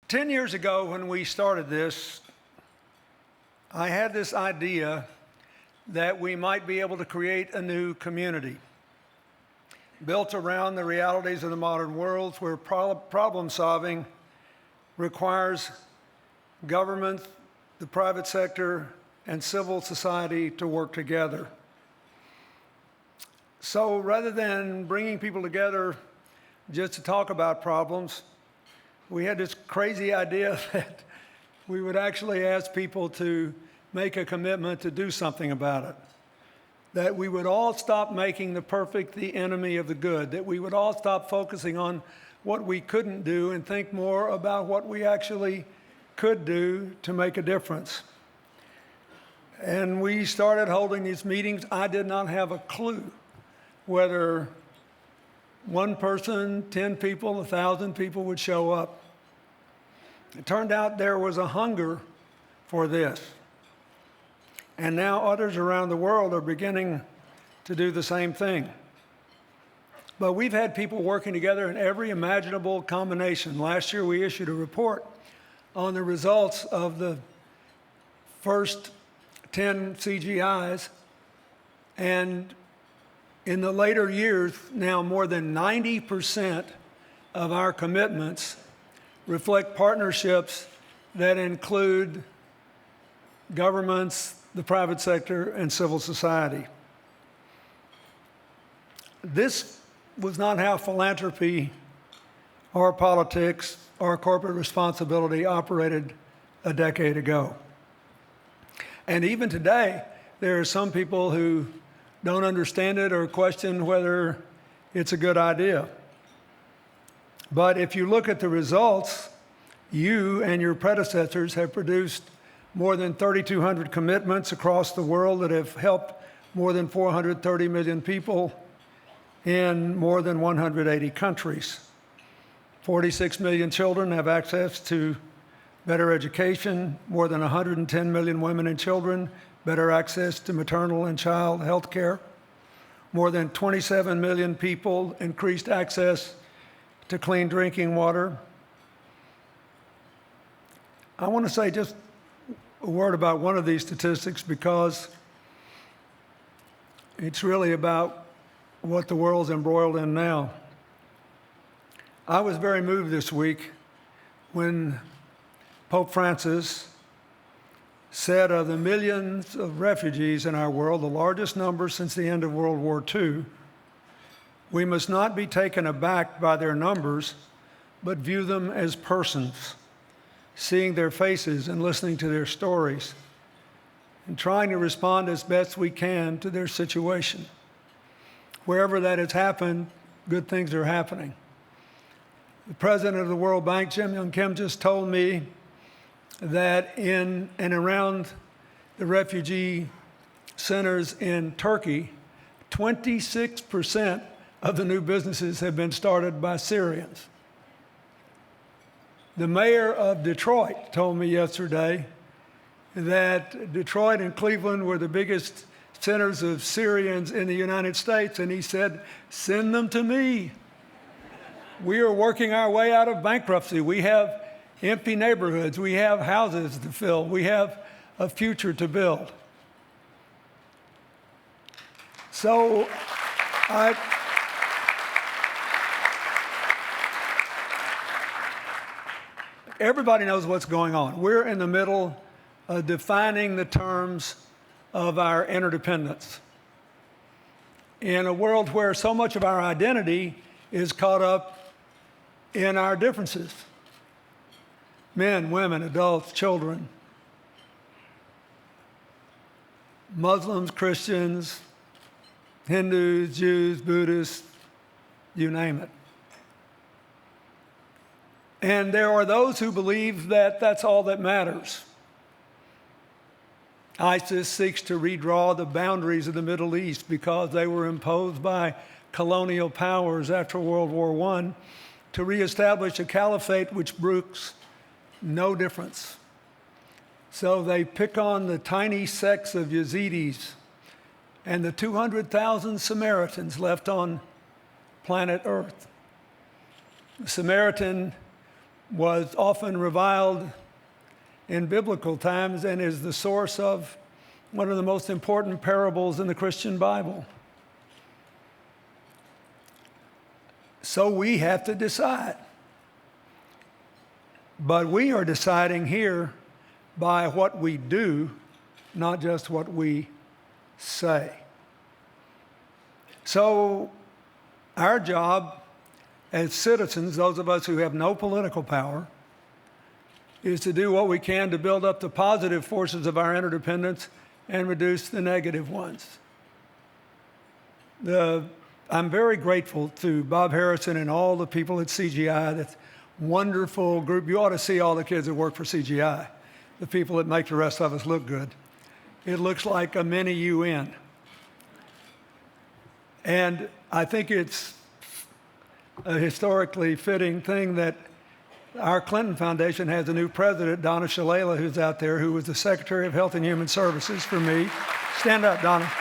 10 years ago when we started this, I had this idea that we might be able to create a new community built around the realities of the modern world where problem solving requires government, the private sector, and civil society to work together. So rather than bringing people together just to talk about problems, we had this crazy idea that we would actually ask people to make a commitment to do something about it. That we would all stop making the perfect the enemy of the good. That we would all stop focusing on what we couldn't do and think more about what we actually could do to make a difference. And we started holding these meetings. I did not have a clue whether one person, 10 people, 1,000 people would show up. It turned out there was a hunger for this. And now others around the world are beginning to do the same thing. But we've had people working together in every imaginable combination. Last year we issued a report on the results of the first 10 CGIs. And in the later years, now more than 90% of our commitments reflect partnerships that include governments, the private sector, and civil society. This was not how philanthropy or politics or corporate responsibility operated a decade ago. And even today, there are some people who don't understand it or question whether it's a good idea. But if you look at the results, you and your predecessors have produced more than 3,200 commitments across the world that have helped more than 430 million people in more than 180 countries. 46 million children have access to better education, more than 110 million women and children better access to maternal and child health care. More than 27 million people increased access to clean drinking water. I want to say just a word about one of these statistics because it's really about what the world's embroiled in now. I was very moved this week when Pope Francis said of the millions of refugees in our world, the largest number since the end of World War II, we must not be taken aback by their numbers, but view them as persons, seeing their faces and listening to their stories, and trying to respond as best we can to their situation. Wherever that has happened, good things are happening. The president of the World Bank, Jim Young Kim, just told me that in and around the refugee centers in Turkey, 26% of the new businesses have been started by Syrians. The mayor of Detroit told me yesterday that Detroit and Cleveland were the biggest centers of Syrians in the United States, and he said, "Send them to me. We are working our way out of bankruptcy. We have empty neighborhoods. We have houses to fill. We have a future to build." So everybody knows what's going on. We're in the middle of defining the terms of our interdependence in a world where so much of our identity is caught up in our differences. Men, women, adults, children, Muslims, Christians, Hindus, Jews, Buddhists, you name it. And there are those who believe that that's all that matters. ISIS seeks to redraw the boundaries of the Middle East because they were imposed by colonial powers after World War I to reestablish a caliphate which brooks no difference. So they pick on the tiny sects of Yazidis and the 200,000 Samaritans left on planet Earth. The Samaritan was often reviled in biblical times and is the source of one of the most important parables in the Christian Bible. So we have to decide. But we are deciding here by what we do, not just what we say. So our job as citizens, those of us who have no political power, is to do what we can to build up the positive forces of our interdependence and reduce the negative ones. I'm very grateful to Bob Harrison and all the people at CGI, that wonderful group. You ought to see all the kids that work for CGI, the people that make the rest of us look good. It looks like a mini UN. And I think it's a historically fitting thing that our Clinton Foundation has a new president, Donna Shalala, who's out there, who was the Secretary of Health and Human Services for me. Stand up, Donna.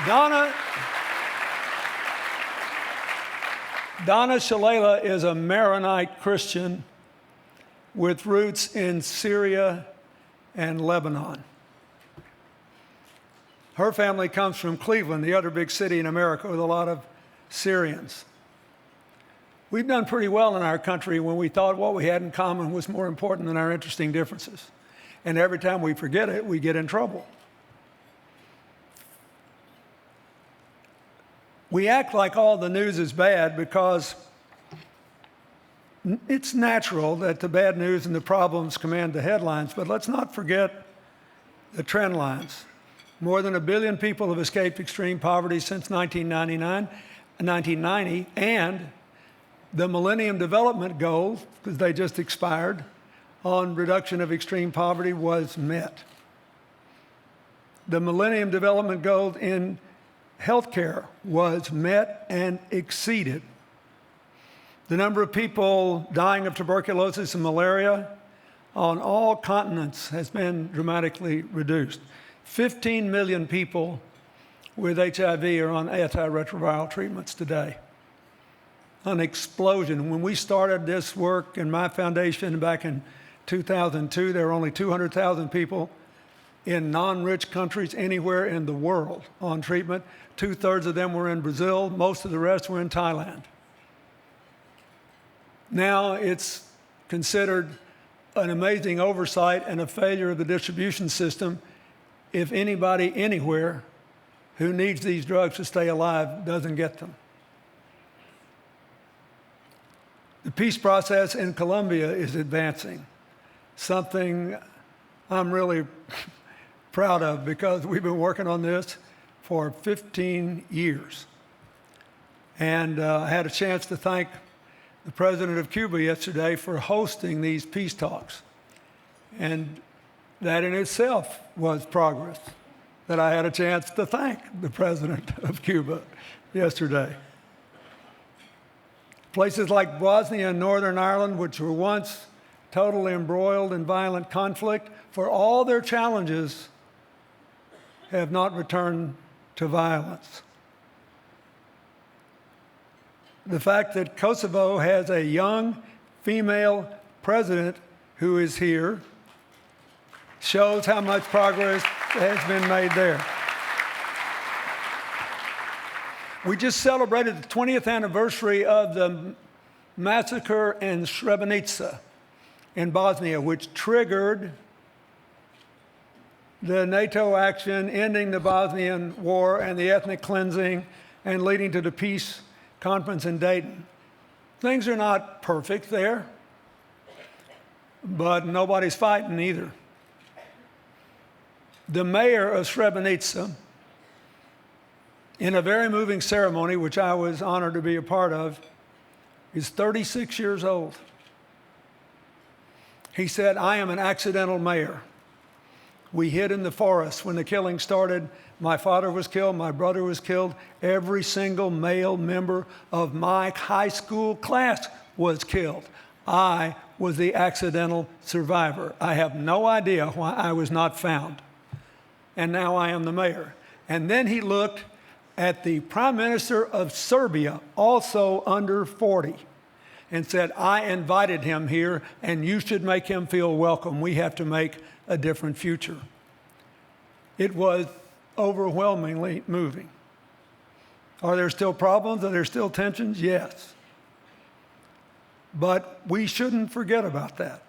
Donna Shalala is a Maronite Christian with roots in Syria and Lebanon. Her family comes from Cleveland, the other big city in America, with a lot of Syrians. We've done pretty well in our country when we thought what we had in common was more important than our interesting differences. And every time we forget it, we get in trouble. We act like all the news is bad because it's natural that the bad news and the problems command the headlines, but let's not forget the trend lines. More than 1 billion people have escaped extreme poverty since 1990, and the Millennium Development Goals, because they just expired, on reduction of extreme poverty was met. The Millennium Development Goal in healthcare was met and exceeded. The number of people dying of tuberculosis and malaria on all continents has been dramatically reduced. 15 million people with HIV are on antiretroviral treatments today. An explosion. When we started this work in my foundation back in 2002, there were only 200,000 people in non-rich countries anywhere in the world on treatment. 2/3 of them were in Brazil. Most of the rest were in Thailand. Now it's considered an amazing oversight and a failure of the distribution system if anybody anywhere who needs these drugs to stay alive doesn't get them. The peace process in Colombia is advancing, something I'm really proud of because we've been working on this for 15 years. And I had a chance to thank the president of Cuba yesterday for hosting these peace talks. And that in itself was progress, that I had a chance to thank the president of Cuba yesterday. Places like Bosnia and Northern Ireland, which were once totally embroiled in violent conflict, for all their challenges, have not returned to violence. The fact that Kosovo has a young female president who is here shows how much progress has been made there. We just celebrated the 20th anniversary of the massacre in Srebrenica in Bosnia, which triggered the NATO action ending the Bosnian War and the ethnic cleansing and leading to the peace conference in Dayton. Things are not perfect there, but nobody's fighting either. The mayor of Srebrenica, in a very moving ceremony, which I was honored to be a part of, is 36 years old. He said, "I am an accidental mayor. We hid in the forest when the killing started. My father was killed, my brother was killed. Every single male member of my high school class was killed. I was the accidental survivor. I have no idea why I was not found. And now I am the mayor." And then he looked at the Prime Minister of Serbia, also under 40, and said, I invited him here, and you should make him feel welcome. We have to make a different future. It was overwhelmingly moving. Are there still problems? Are there still tensions? Yes. But we shouldn't forget about that.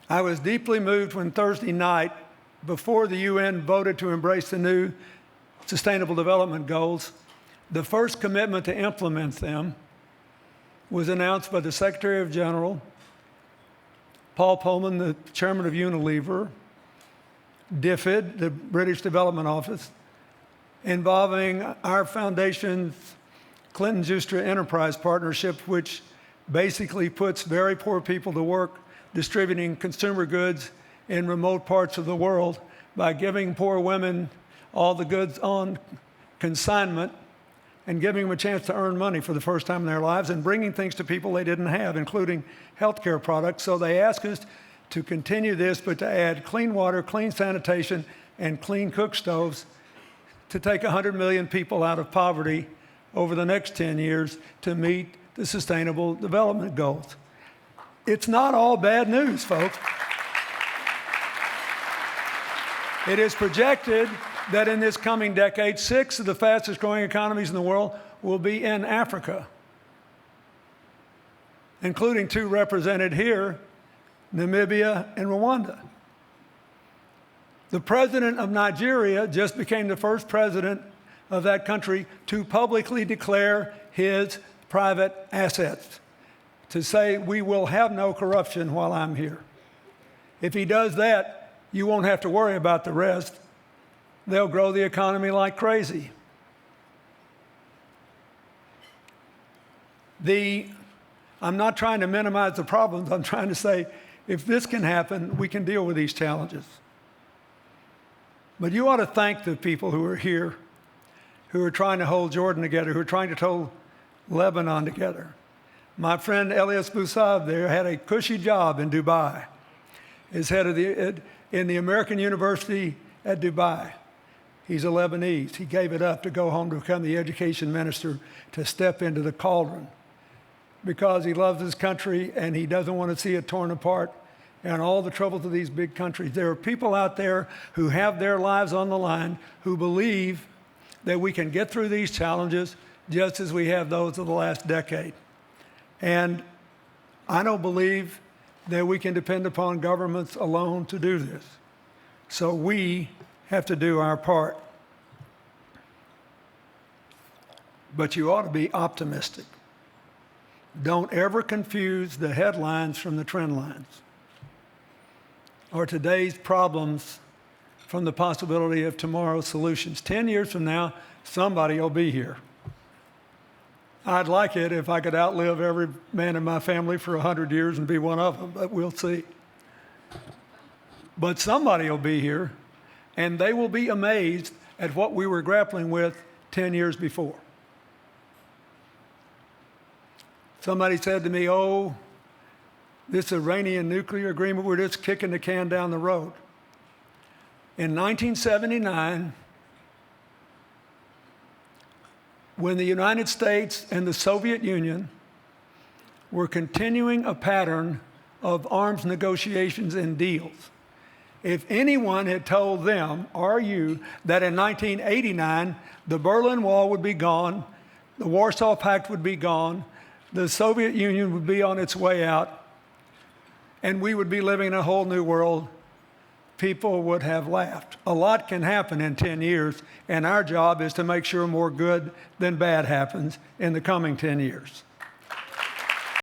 I was deeply moved when Thursday night, before the UN voted to embrace the new Sustainable Development Goals, the first commitment to implement them was announced by the Secretary of General, Paul Pullman, the chairman of Unilever, DFID, the British Development Office, involving our foundation's Clinton-Justra Enterprise Partnership, which basically puts very poor people to work distributing consumer goods in remote parts of the world by giving poor women all the goods on consignment and giving them a chance to earn money for the first time in their lives and bringing things to people they didn't have, including healthcare products. So they asked us to continue this, but to add clean water, clean sanitation, and clean cook stoves to take 100 million people out of poverty over the next 10 years to meet the Sustainable Development Goals. It's not all bad news, folks. It is projected that in this coming decade, 6 of the fastest growing economies in the world will be in Africa, including 2 represented here, Namibia and Rwanda. The president of Nigeria just became the first president of that country to publicly declare his private assets, to say we will have no corruption while I'm here. If he does that, you won't have to worry about the rest. They'll grow the economy like crazy. I'm not trying to minimize the problems. I'm trying to say, if this can happen, we can deal with these challenges. But you ought to thank the people who are here, who are trying to hold Jordan together, who are trying to hold Lebanon together. My friend Elias Boussab there had a cushy job in Dubai. Is head of in the American University at Dubai. He's a Lebanese. He gave it up to go home to become the education minister, to step into the cauldron because he loves his country and he doesn't want to see it torn apart and all the troubles of these big countries. There are people out there who have their lives on the line, who believe that we can get through these challenges just as we have those of the last decade. And I don't believe that we can depend upon governments alone to do this. So we have to do our part. But you ought to be optimistic. Don't ever confuse the headlines from the trend lines, or today's problems from the possibility of tomorrow's solutions. 10 years from now, somebody will be here. I'd like it if I could outlive every man in my family for 100 years and be one of them, but we'll see. But somebody will be here, and they will be amazed at what we were grappling with 10 years before. Somebody said to me, oh, this Iranian nuclear agreement, we're just kicking the can down the road. In 1979, when the United States and the Soviet Union were continuing a pattern of arms negotiations and deals, if anyone had told them or you that in 1989 the Berlin Wall would be gone, the Warsaw Pact would be gone, the Soviet Union would be on its way out, and we would be living in a whole new world, people would have laughed. A lot can happen in 10 years, and our job is to make sure more good than bad happens in the coming 10 years.